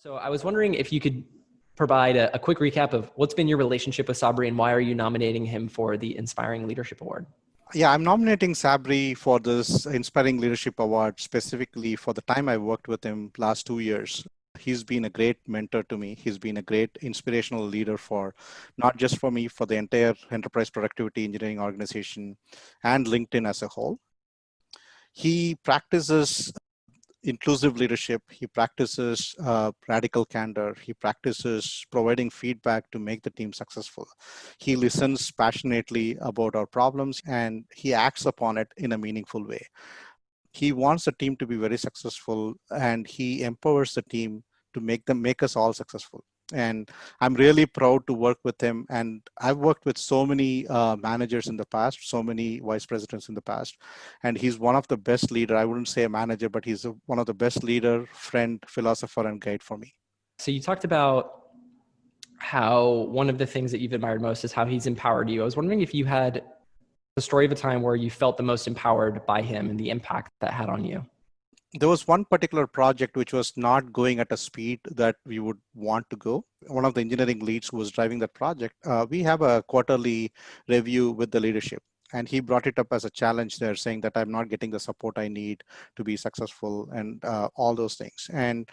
So I was wondering if you could provide a quick recap of what's been your relationship with Sabry and why are you nominating him for the Inspiring Leadership Award? Yeah, I'm nominating Sabry for this Inspiring Leadership Award specifically for the time I worked with him last 2 years. He's been a great mentor to me. He's been a great inspirational leader for not just for me, for the entire enterprise productivity engineering organization and LinkedIn as a whole. He practices inclusive leadership. He practices radical candor. He practices providing feedback to make the team successful. He listens passionately about our problems and he acts upon it in a meaningful way. He wants the team to be very successful and he empowers the team to make us all successful. And I'm really proud to work with him. And I've worked with so many managers in the past, so many vice presidents in the past. And he's one of the best leader. I wouldn't say a manager, but he's one of the best leader, friend, philosopher, and guide for me. So you talked about how one of the things that you've admired most is how he's empowered you. I was wondering if you had a story of a time where you felt the most empowered by him and the impact that had on you. There was one particular project which was not going at a speed that we would want to go. One of the engineering leads who was driving that project, we have a quarterly review with the leadership. And he brought it up as a challenge there, saying that I'm not getting the support I need to be successful and all those things. And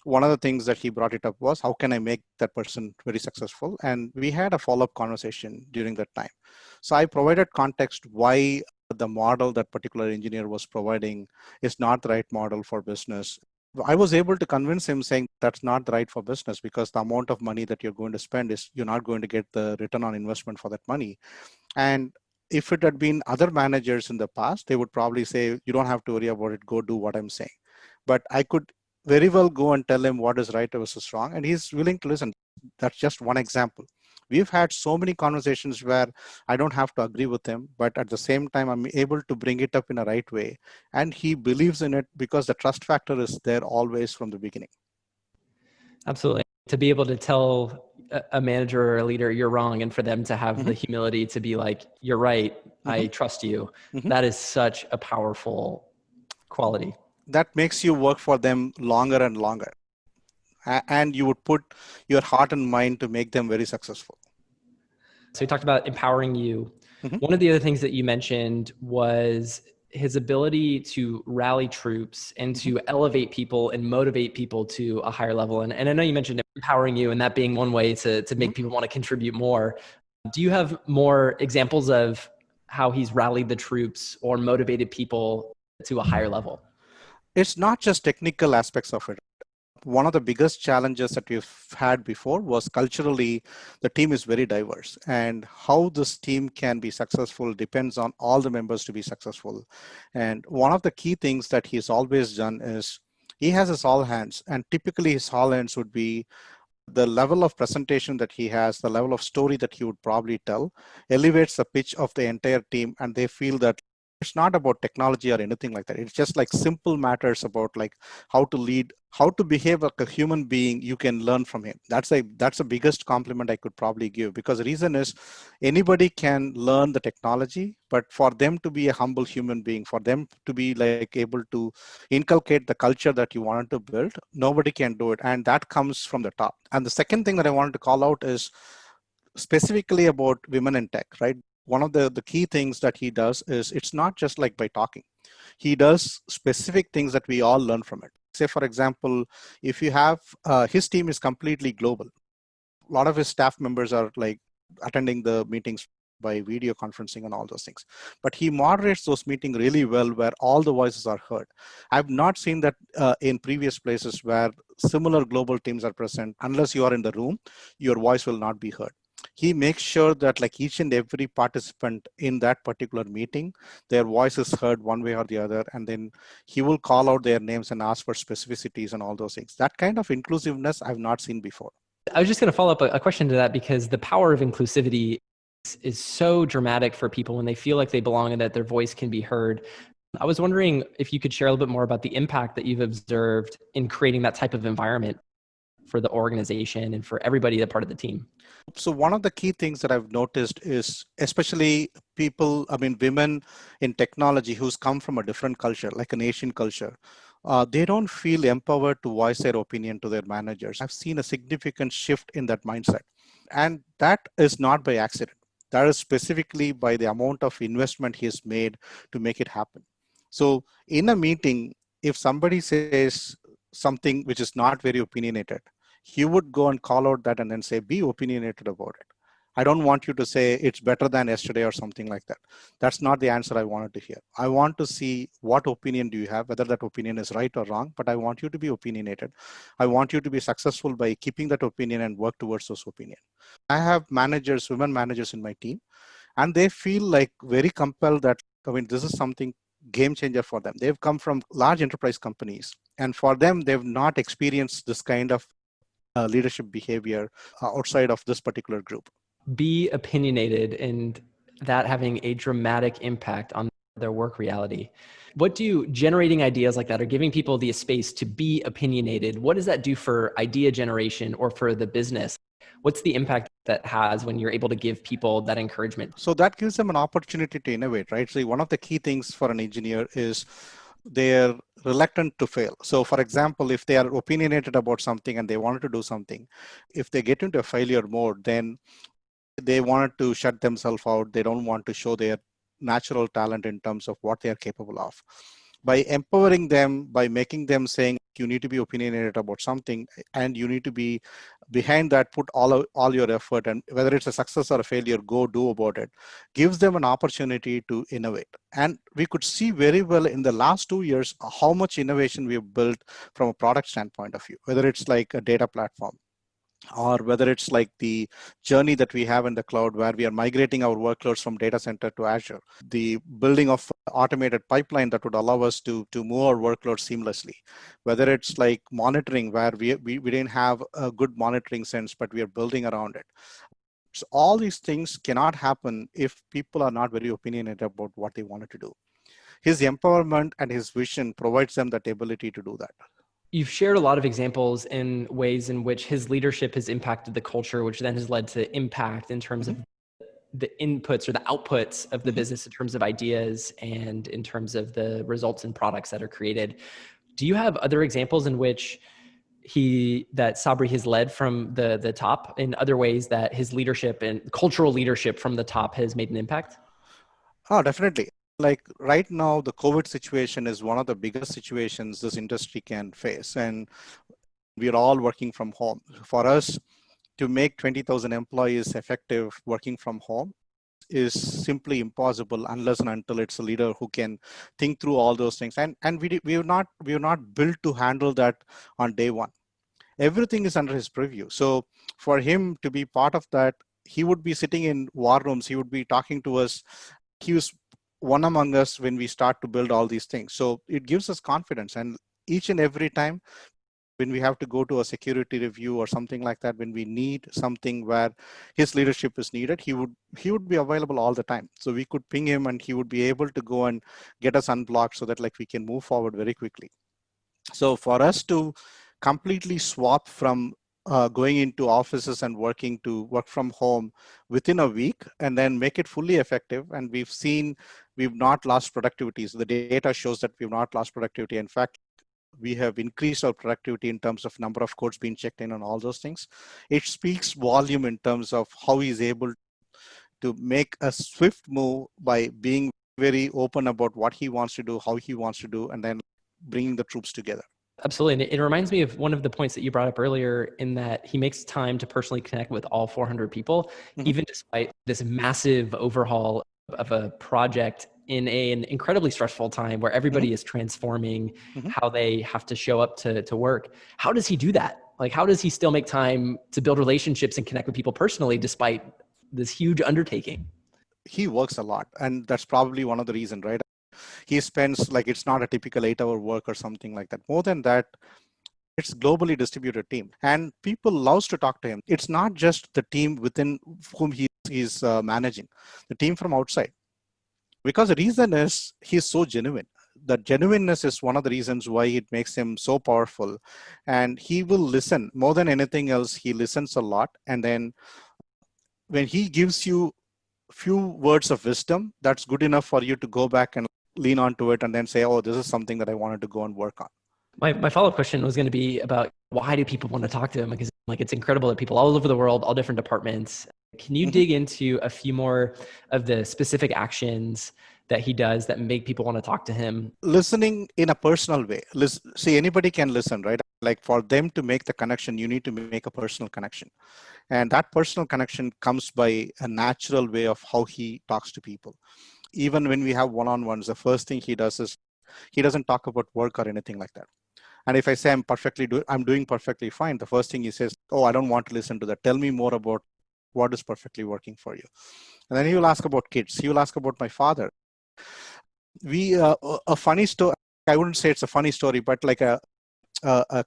one of the things that he brought it up was, how can I make that person very successful? And we had a follow-up conversation during that time. So I provided context why the model that particular engineer was providing is not the right model for business. I was able to convince him saying that's not right for business because the amount of money that you're going to spend is you're not going to get the return on investment for that money. And if it had been other managers in the past, they would probably say, you don't have to worry about it, go do what I'm saying. But I could very well go and tell him what is right versus wrong, and he's willing to listen. That's just one example. We've had so many conversations where I don't have to agree with him, but at the same time, I'm able to bring it up in a right way. And he believes in it because the trust factor is there always from the beginning. Absolutely. To be able to tell a manager or a leader you're wrong and for them to have the humility to be like, you're right, I trust you. That is such a powerful quality. That makes you work for them longer and longer. And you would put your heart and mind to make them very successful. So we talked about empowering you. One of the other things that you mentioned was his ability to rally troops and to elevate people and motivate people to a higher level. And I know you mentioned empowering you and that being one way to make people want to contribute more. Do you have more examples of how he's rallied the troops or motivated people to a higher level? It's not just technical aspects of it. One of the biggest challenges that we've had before was culturally, the team is very diverse, and how this team can be successful depends on all the members to be successful. And one of the key things that he's always done is he has his all hands, and typically his all hands would be the level of presentation that he has, the level of story that he would probably tell, elevates the pitch of the entire team, and they feel that it's not about technology or anything like that. It's just like simple matters about like how to lead, how to behave like a human being. You can learn from him. That's the biggest compliment I could probably give, because the reason is anybody can learn the technology, but for them to be a humble human being, for them to be like able to inculcate the culture that you wanted to build, nobody can do it. And that comes from the top. And the second thing that I wanted to call out is specifically about women in tech, right? One of the key things that he does is it's not just like by talking. He does specific things that we all learn from it. Say, for example, if you have, his team is completely global. A lot of his staff members are like attending the meetings by video conferencing and all those things. But he moderates those meetings really well where all the voices are heard. I've not seen that in previous places where similar global teams are present. Unless you are in the room, your voice will not be heard. He makes sure that like each and every participant in that particular meeting, their voice is heard one way or the other, and then he will call out their names and ask for specificities and all those things. That kind of inclusiveness I've not seen before. I was just going to follow up a question to that, because the power of inclusivity is so dramatic for people when they feel like they belong and that their voice can be heard. I was wondering if you could share a little bit more about the impact that you've observed in creating that type of environment for the organization and for everybody that part of the team. So one of the key things that I've noticed is especially women in technology who's come from a different culture, like an Asian culture. they don't feel empowered to voice their opinion to their managers. I've seen a significant shift in that mindset. And that is not by accident. That is specifically by the amount of investment he has made to make it happen. So in a meeting, if somebody says something which is not very opinionated, he would go and call out that and then say, be opinionated about it. I don't want you to say it's better than yesterday or something like that. That's not the answer I wanted to hear. I want to see what opinion do you have, whether that opinion is right or wrong, but I want you to be opinionated. I want you to be successful by keeping that opinion and work towards those opinion. I have managers, women managers in my team, and they feel like very compelled that, I mean, this is something game changer for them. They've come from large enterprise companies, and for them, they've not experienced this kind of leadership behavior outside of this particular group. Be opinionated, and that having a dramatic impact on their work reality. What do generating ideas like that, or giving people the space to be opinionated, what does that do for idea generation or for the business? What's the impact that has when you're able to give people that encouragement? So that gives them an opportunity to innovate, right? So one of the key things for an engineer is they're reluctant to fail. So for example, if they are opinionated about something and they wanted to do something, if they get into a failure mode, then they wanted to shut themselves out. They don't want to show their natural talent in terms of what they are capable of. By empowering them, by making them saying you need to be opinionated about something and you need to be behind that, put all your effort, and whether it's a success or a failure, go do about it, gives them an opportunity to innovate. And we could see very well in the last 2 years how much innovation we have built from a product standpoint of view, whether it's like a data platform, or whether it's like the journey that we have in the cloud where we are migrating our workloads from data center to Azure, the building of automated pipeline that would allow us to move our workloads seamlessly, whether it's like monitoring where we didn't have a good monitoring sense, but we are building around it. So all these things cannot happen if people are not very opinionated about what they wanted to do. His empowerment and his vision provides them that ability to do that. You've shared a lot of examples in ways in which his leadership has impacted the culture, which then has led to impact in terms of the inputs or the outputs of the business in terms of ideas and in terms of the results and products that are created. Do you have other examples in which that Sabry has led from the top, in other ways that his leadership and cultural leadership from the top has made an impact? Oh, definitely. Like right now, the COVID situation is one of the biggest situations this industry can face. And we're all working from home. For us to make 20,000 employees effective working from home is simply impossible unless and until it's a leader who can think through all those things. And we are not built to handle that on day one. Everything is under his purview. So for him to be part of that, he would be sitting in war rooms. He would be talking to us. He was one among us when we start to build all these things. So it gives us confidence. And each and every time when we have to go to a security review or something like that, when we need something where his leadership is needed, he would be available all the time. So we could ping him and he would be able to go and get us unblocked so that like we can move forward very quickly. So for us to completely swap from going into offices and working to work from home within a week and then make it fully effective. And we've seen we've not lost productivity. So the data shows that we've not lost productivity. In fact, we have increased our productivity in terms of number of codes being checked in and all those things. It speaks volume in terms of how he's able to make a swift move by being very open about what he wants to do, how he wants to do, and then bringing the troops together. Absolutely. And it reminds me of one of the points that you brought up earlier, in that he makes time to personally connect with all 400 people, even despite this massive overhaul of a project in an incredibly stressful time where everybody is transforming how they have to show up to work. How does he do that? Like, how does he still make time to build relationships and connect with people personally despite this huge undertaking? He works a lot, and that's probably one of the reasons, right? He spends, like, it's not a typical 8-hour work or something like that. More than that, it's globally distributed team, and people loves to talk to him. It's not just the team within whom he's managing, the team from outside. Because the reason is he's so genuine. The genuineness is one of the reasons why it makes him so powerful. And he will listen more than anything else. He listens a lot. And then when he gives you few words of wisdom, that's good enough for you to go back and lean onto it and then say, oh, this is something that I wanted to go and work on. My follow-up question was going to be about why do people want to talk to him? Because like it's incredible that people all over the world, all different departments. Can you dig into a few more of the specific actions that he does that make people want to talk to him? Listening in a personal way. See, anybody can listen, right? Like for them to make the connection, you need to make a personal connection. And that personal connection comes by a natural way of how he talks to people. Even when we have one-on-ones, the first thing he does is he doesn't talk about work or anything like that. And if I say I'm doing perfectly fine, the first thing he says, oh, I don't want to listen to that. Tell me more about what is perfectly working for you. And then he will ask about kids. He will ask about my father. A funny story, I wouldn't say it's a funny story, but like a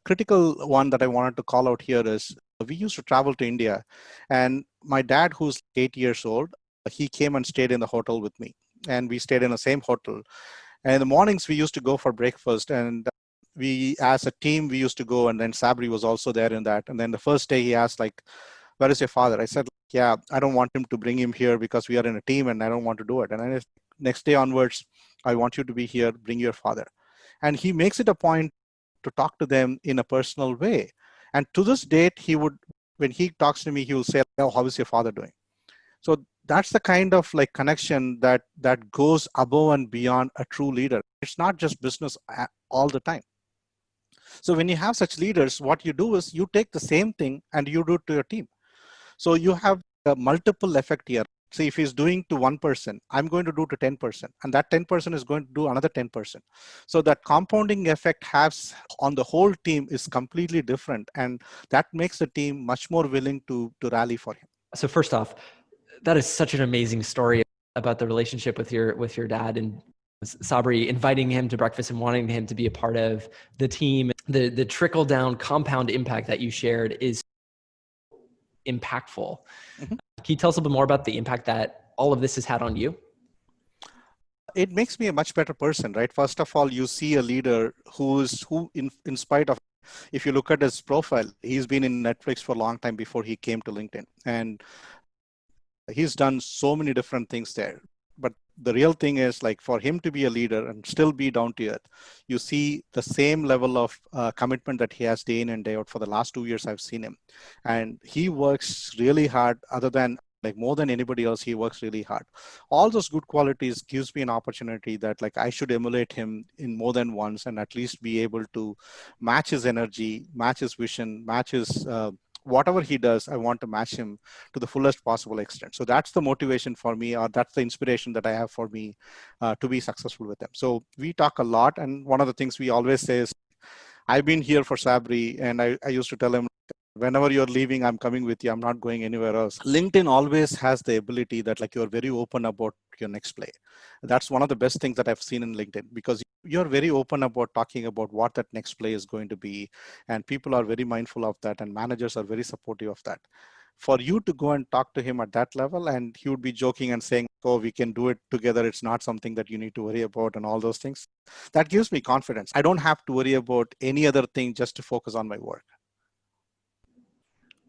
critical one that I wanted to call out here is we used to travel to India, and my dad, who's 8 years old, he came and stayed in the hotel with me, and we stayed in the same hotel. And in the mornings we used to go for breakfast, and we, as a team, we used to go, and then Sabry was also there in that. And then the first day he asked, like, where is your father? I said, yeah, I don't want him to bring him here because we are in a team and I don't want to do it. And then next day onwards, I want you to be here, bring your father. And he makes it a point to talk to them in a personal way. And to this date, he would, when he talks to me, he will say, oh, how is your father doing? So that's the kind of like connection that goes above and beyond a true leader. It's not just business all the time. So when you have such leaders, what you do is you take the same thing and you do it to your team. So you have a multiple effect here. So if he's doing to one person, I'm going to do to 10%, and that 10% is going to do another 10%. So that compounding effect has on the whole team is completely different, and that makes the team much more willing to rally for him. So first off, that is such an amazing story about the relationship with your dad and Sabry, inviting him to breakfast and wanting him to be a part of the team. The trickle down compound impact that you shared is impactful. Can you tell us a little bit more about the impact that all of this has had on you? It makes me a much better person, right? First of all, you see a leader who in spite of, if you look at his profile, he's been in Netflix for a long time before he came to LinkedIn, and he's done so many different things there. But the real thing is, like, for him to be a leader and still be down to earth, you see the same level of commitment that he has day in and day out. For the last 2 years, I've seen him, and he works really hard. Other than like more than anybody else, he works really hard. All those good qualities gives me an opportunity that like I should emulate him in more than once, and at least be able to match his energy, match his vision, match his whatever he does. I want to match him to the fullest possible extent. So that's the motivation for me, or that's the inspiration that I have for me to be successful with them. So we talk a lot, and one of the things we always say is, I've been here for Sabry, and I used to tell him, whenever you're leaving, I'm coming with you. I'm not going anywhere else. LinkedIn always has the ability that like you're very open about your next play. That's one of the best things that I've seen in LinkedIn, because you're very open about talking about what that next play is going to be. And people are very mindful of that, and managers are very supportive of that. For you to go and talk to him at that level, and he would be joking and saying, oh, we can do it together, it's not something that you need to worry about, and all those things, that gives me confidence. I don't have to worry about any other thing, just to focus on my work.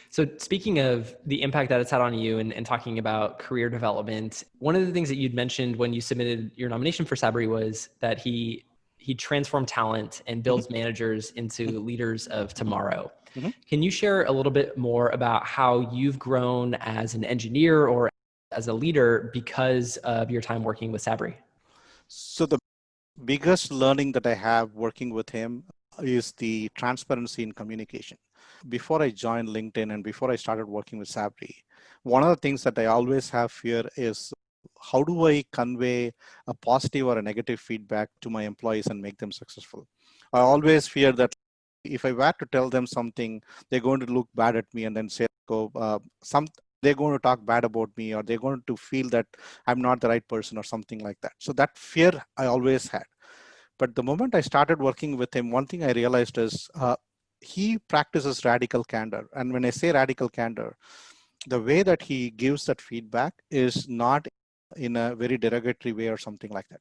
So speaking of the impact that it's had on you, and talking about career development, one of the things that you'd mentioned when you submitted your nomination for Sabry was that he transformed talent and builds managers into leaders of tomorrow. Can you share a little bit more about how you've grown as an engineer or as a leader because of your time working with Sabry? So the biggest learning that I have working with him is the transparency in communication. Before I joined LinkedIn and before I started working with Sabry, one of the things that I always have fear is, how do I convey a positive or a negative feedback to my employees and make them successful? I always fear that if I were to tell them something, they're going to look bad at me and then say, they're going to talk bad about me, or they're going to feel that I'm not the right person or something like that. So that fear I always had. But the moment I started working with him, one thing I realized is he practices radical candor. And when I say radical candor, the way that he gives that feedback is not in a very derogatory way or something like that.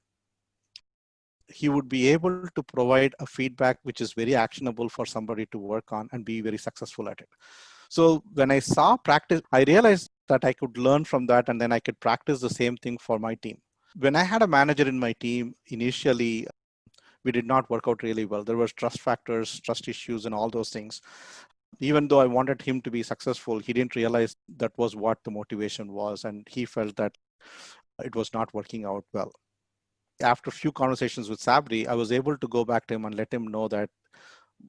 He would be able to provide a feedback which is very actionable for somebody to work on and be very successful at it. So when I saw practice, I realized that I could learn from that, and then I could practice the same thing for my team. When I had a manager in my team initially, we did not work out really well. There was trust factors, trust issues, and all those things. Even though I wanted him to be successful, he didn't realize that was what the motivation was, and he felt that it was not working out well. After a few conversations with Sabry, I was able to go back to him and let him know that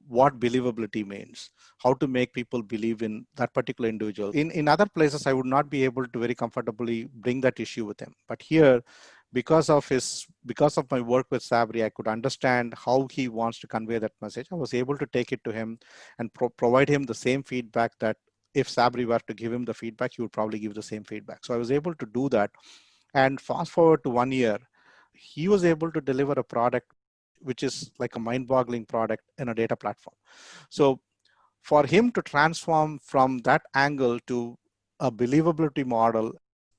what believability means, how to make people believe in that particular individual. In other places, I would not be able to very comfortably bring that issue with him. But here, because of my work with Sabry, I could understand how he wants to convey that message. I was able to take it to him and provide him the same feedback that if Sabry were to give him the feedback, he would probably give the same feedback. So I was able to do that. And fast forward to 1 year, he was able to deliver a product which is like a mind-boggling product in a data platform. So for him to transform from that angle to a believability model,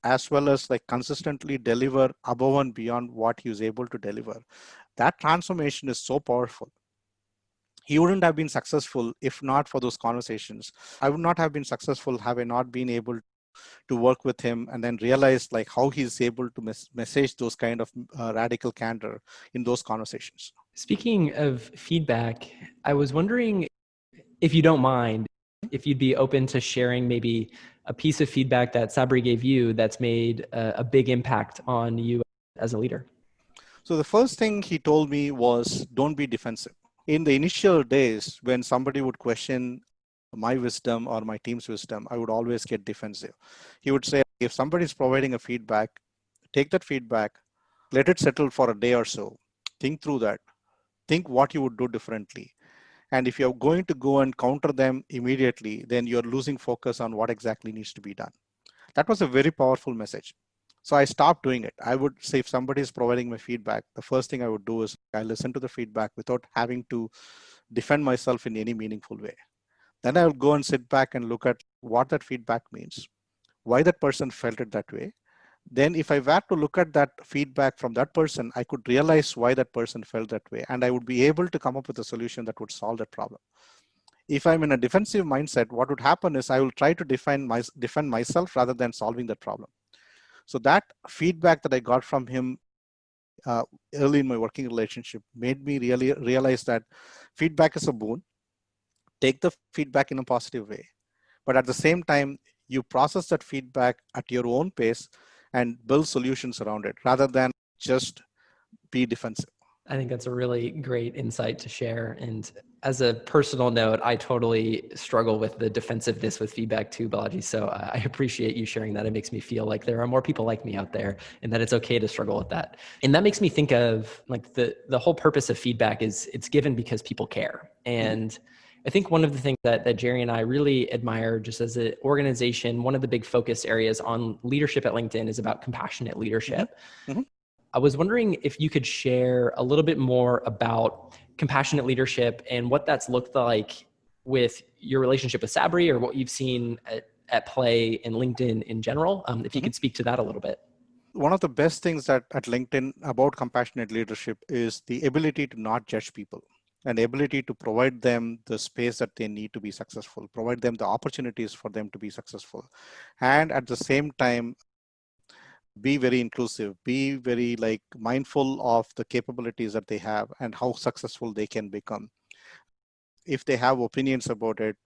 as well as like consistently deliver above and beyond what he was able to deliver, that transformation is so powerful. He wouldn't have been successful if not for those conversations. I would not have been successful have I not been able to work with him and then realize like how he's able to message those kind of radical candor in those conversations. Speaking of feedback, I was wondering if you don't mind, if you'd be open to sharing maybe a piece of feedback that Sabry gave you that's made a big impact on you as a leader. So the first thing he told me was, don't be defensive. In the initial days, when somebody would question my wisdom or my team's wisdom, I would always get defensive. He would say, if somebody is providing a feedback, take that feedback, let it settle for a day or so. Think through that. Think what you would do differently. And if you're going to go and counter them immediately, then you're losing focus on what exactly needs to be done. That was a very powerful message. So I stopped doing it. I would say if somebody is providing my feedback, the first thing I would do is I listen to the feedback without having to defend myself in any meaningful way. Then I will go and sit back and look at what that feedback means, why that person felt it that way. Then if I were to look at that feedback from that person, I could realize why that person felt that way. And I would be able to come up with a solution that would solve that problem. If I'm in a defensive mindset, what would happen is I will try to defend myself rather than solving that problem. So that feedback that I got from him early in my working relationship made me really realize that feedback is a boon. Take the feedback in a positive way. But at the same time, you process that feedback at your own pace and build solutions around it rather than just be defensive. I think that's a really great insight to share. And as a personal note, I totally struggle with the defensive-ness with feedback too, Balaji. So I appreciate you sharing that. It makes me feel like there are more people like me out there and that it's okay to struggle with that. And that makes me think of like the whole purpose of feedback is it's given because people care. And I think one of the things that Jerry and I really admire just as an organization, one of the big focus areas on leadership at LinkedIn is about compassionate leadership. Mm-hmm. I was wondering if you could share a little bit more about compassionate leadership and what that's looked like with your relationship with Sabry or what you've seen at play in LinkedIn in general. If you could speak to that a little bit. One of the best things at LinkedIn about compassionate leadership is the ability to not judge people and the ability to provide them the space that they need to be successful, provide them the opportunities for them to be successful. And at the same time, be very inclusive, be very like mindful of the capabilities that they have and how successful they can become. If they have opinions about it,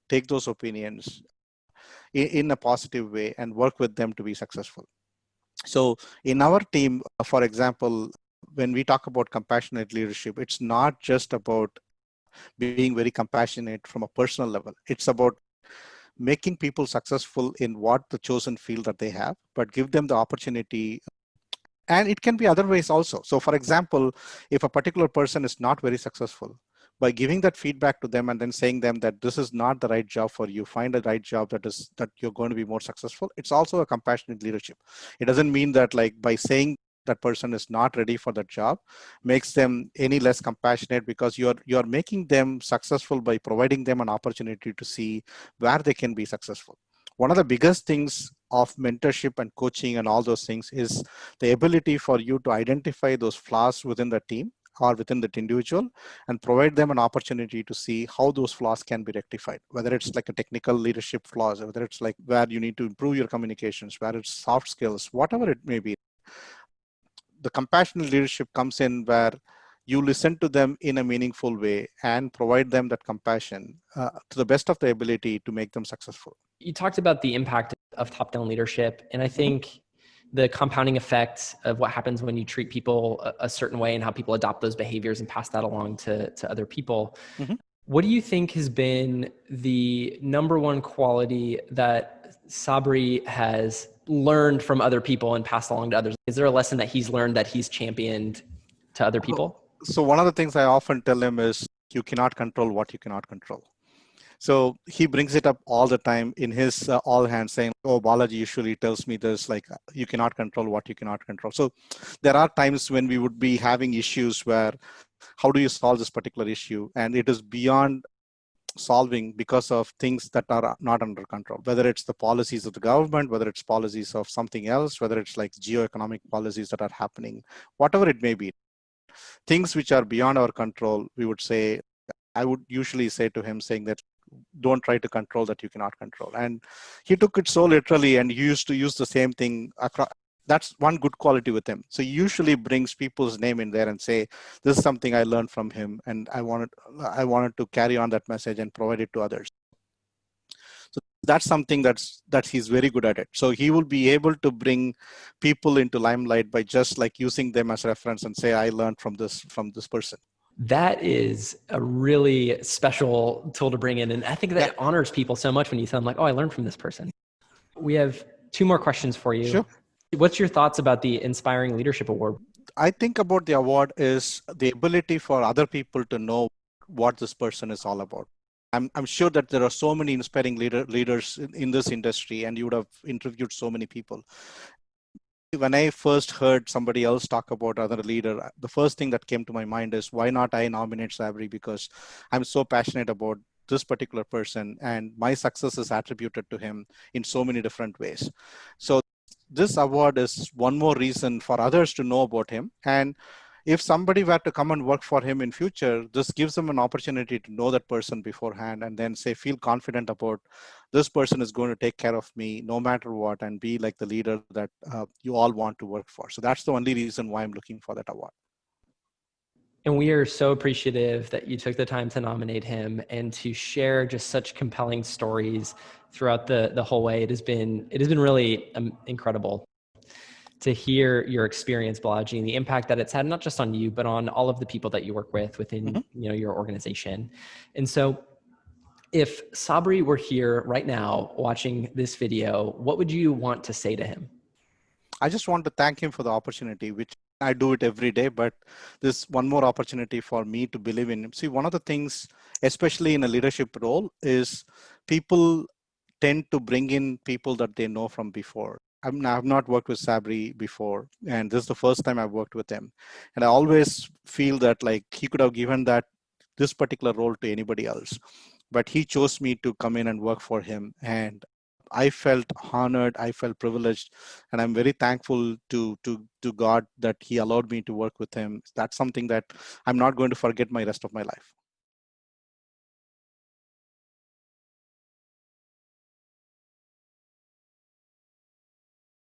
take those opinions in a positive way and work with them to be successful. So in our team, for example, when we talk about compassionate leadership, it's not just about being very compassionate from a personal level. It's about making people successful in what the chosen field that they have, but give them the opportunity. And it can be other ways also. So for example, if a particular person is not very successful, by giving that feedback to them and then saying them that this is not the right job for you, find a right job that you're going to be more successful. It's also a compassionate leadership. It doesn't mean that like by saying that person is not ready for that job makes them any less compassionate, because you're making them successful by providing them an opportunity to see where they can be successful. One of the biggest things of mentorship and coaching and all those things is the ability for you to identify those flaws within the team or within that individual and provide them an opportunity to see how those flaws can be rectified, whether it's like a technical leadership flaws, whether it's like where you need to improve your communications, where it's soft skills, whatever it may be. The compassionate leadership comes in where you listen to them in a meaningful way and provide them that compassion to the best of their ability to make them successful. You talked about the impact of top-down leadership, and I think the compounding effect of what happens when you treat people a certain way and how people adopt those behaviors and pass that along to other people. What do you think has been the number one quality that Sabry has learned from other people and passed along to others? Is there a lesson that he's learned that he's championed to other people? So one of the things I often tell him is, you cannot control what you cannot control. So he brings it up all the time in his all hands, saying, oh, Balaji usually tells me this, like, you cannot control what you cannot control. So there are times when we would be having issues where, how do you solve this particular issue? And it is beyond solving because of things that are not under control, whether it's the policies of the government, whether it's policies of something else, whether it's like geoeconomic policies that are happening, whatever it may be. Things which are beyond our control, we would say, I would usually say to him, saying that, don't try to control that you cannot control. And he took it so literally, and he used to use the same thing across. That's one good quality with him. So he usually brings people's name in there and say, this is something I learned from him, and I wanted to carry on that message and provide it to others. So that's something that he's very good at it. So he will be able to bring people into limelight by just like using them as reference and say, I learned from this person. That is a really special tool to bring in. And I think that honors people so much when you tell them like, oh, I learned from this person. We have 2 more questions for you. Sure. What's your thoughts about the Inspiring Leadership Award? I think about the award is the ability for other people to know what this person is all about. I'm sure that there are so many inspiring leaders in this industry, and you would have interviewed so many people. When I first heard somebody else talk about another leader, the first thing that came to my mind is, why not I nominate Sabry? Because I'm so passionate about this particular person, and my success is attributed to him in so many different ways. So this award is one more reason for others to know about him. And if somebody were to come and work for him in future, this gives them an opportunity to know that person beforehand, and then say, feel confident about this person is going to take care of me no matter what, and be like the leader that you all want to work for. So that's the only reason why I'm looking for that award. And we are so appreciative that you took the time to nominate him and to share just such compelling stories throughout the whole way. It has been really incredible to hear your experience, Balaji, and the impact that it's had, not just on you, but on all of the people that you work with within your organization. And so if Sabry were here right now watching this video, what would you want to say to him? I just want to thank him for the opportunity, which I do it every day, but this one more opportunity for me to believe in him. See, one of the things, especially in a leadership role, is people tend to bring in people that they know from before. I've not worked with Sabry before, and this is the first time I've worked with him. And I always feel that like he could have given this particular role to anybody else, but he chose me to come in and work for him. And I felt honored, I felt privileged, and I'm very thankful to God that he allowed me to work with him. That's something that I'm not going to forget my rest of my life.